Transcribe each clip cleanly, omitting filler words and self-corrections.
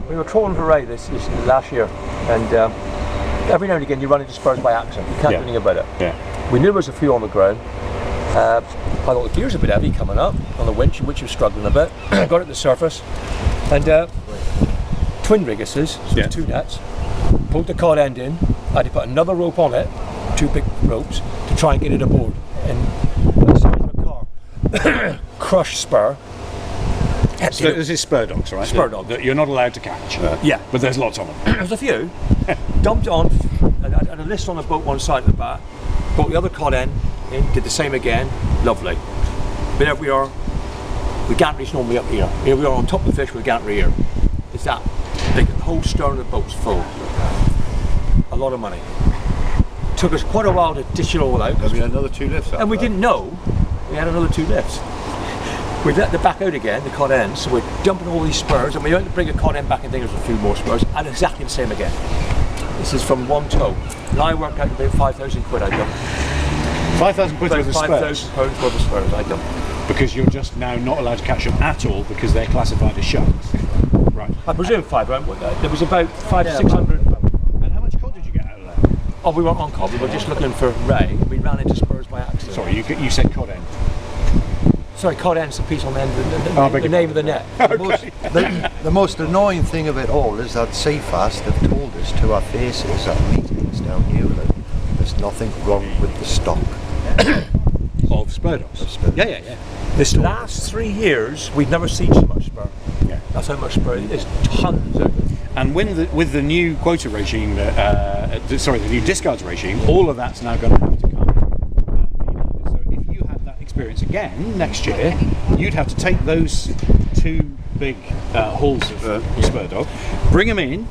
We were trawling for ray this last year, and every now and again you run into spurs by accident. You can't do anything about it. Yeah. We knew there was a few on the ground. I thought the gear's a bit heavy coming up on the winch, which was struggling a bit. Got it to the surface, and twin rig it is, so 2 nets. Pulled the cod end in. I had to put another rope on it, 2 big ropes, to try and get it aboard. And the size of a car, crushed spur. So this is spur dogs, right? Spur dogs. That you're not allowed to catch. Yeah. But there's lots of them. There's a few. Dumped it on, and I had a list on the boat one side of the back. Brought the other cod end in, did the same again. Lovely. But here we are. The gantry's normally up here. Here we are on top of the fish with the gantry here. It's that big. The whole stern of the boat's full. A lot of money. Took us quite a while to dish it all out. Because we had another 2 lifts up. And we didn't know we had another 2 lifts. We let the back out again, the cod ends, so we're dumping all these spurs, and we went to bring a cod end back and think there's a few more spurs, and exactly the same again. This is from one tow. And I worked out about 5,000 quid I dumped. 5,000 quid worth of spurs? 5,000 pounds worth of spurs I dumped. Because you're just now not allowed to catch them at all because they're classified as sharks. Right. I presume 5, right? There was about 500 to 600. And how much cod did you get out of that? Oh, we weren't on cod, we were just looking for ray. We ran into spurs by accident. Sorry, you said cod end. Sorry, cod end's the piece on the end of the name of the net. Okay. The most annoying thing of it all is that Seafast have told us to our faces at meetings down Newland there's nothing wrong with the stock. Of spur dogs? Yeah. This last 3 years, we've never seen so much spur. Yeah. That's how much spur. There's tons of it. And with the new quota regime, the new discards regime, all of that's now going to have to come. So if you had that experience again next year, you'd have to take those 2 big hauls of spur dog, bring them in,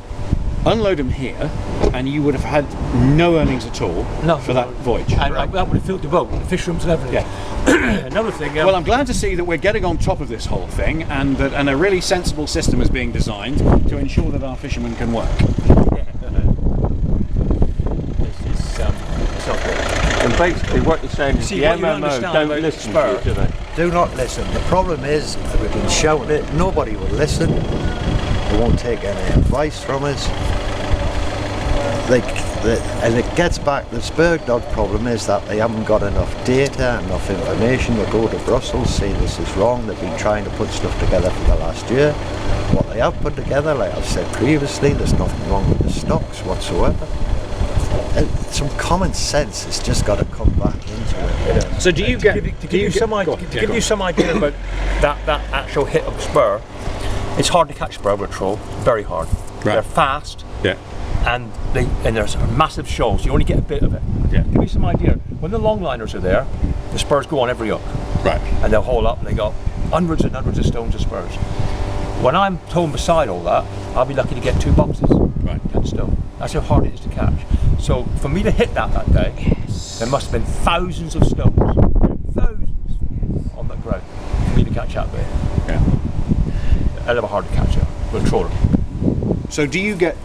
unload them here, and you would have had no earnings at all for that voyage. And that would have filled the boat, the fish rooms and everything. Yeah. Another thing. Well, I'm glad to see that we're getting on top of this whole thing, and that a really sensible system is being designed to ensure that our fishermen can work. And basically what you're saying is the MMO don't listen to you, do they? Do not listen. The problem is that we've been shouting it, nobody will listen. They won't take any advice from us. And it gets back, the spur dog problem is that they haven't got enough data, enough information. They go to Brussels, say this is wrong. They've been trying to put stuff together for the last year. What they have put together, like I've said previously, there's nothing wrong with the stocks whatsoever. And some common sense has just got to come back into it. So do you get to give you some idea about that actual hit of spur? It's hard to catch spur with a trawl, very hard. Right. They're fast. Yeah. And there's massive shoals. You only get a bit of it. Yeah. Give me some idea. When the longliners are there, the spurs go on every hook. Right. And they'll haul up and they got hundreds and hundreds of stones of spurs. When I'm towing beside all that, I'll be lucky to get 2 boxes. Right. 10 stone. That's how hard it is to catch. So for me to hit that day, there must have been thousands of stones. Thousands on that ground for me to catch that bit. Yeah. A little hard to catch it with a trawler. So do you get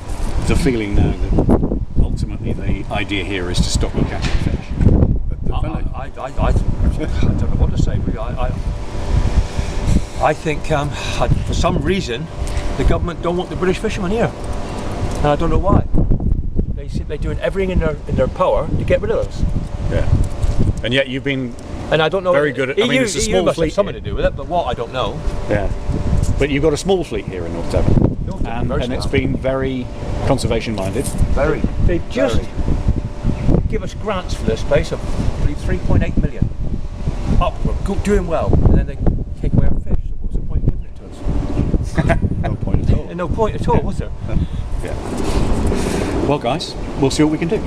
the feeling now that ultimately the idea here is to stop you catching fish? I don't know what to say. I think for some reason the government don't want the British fishermen here, and I don't know why. They're doing everything in their power to get rid of us. Yeah. And yet you've been and I don't know very good at. I mean, it's a small must fleet. Have something to do with it, but what I don't know. Yeah. But you've got a small fleet here in North Devon, and it's been very conservation minded. Very. They just give us grants for this place of 3.8 million. We're doing well, and then they take away our fish. So what's the point of giving it to us? No point at all. No point at all, was there? Yeah. Well, guys, we'll see what we can do.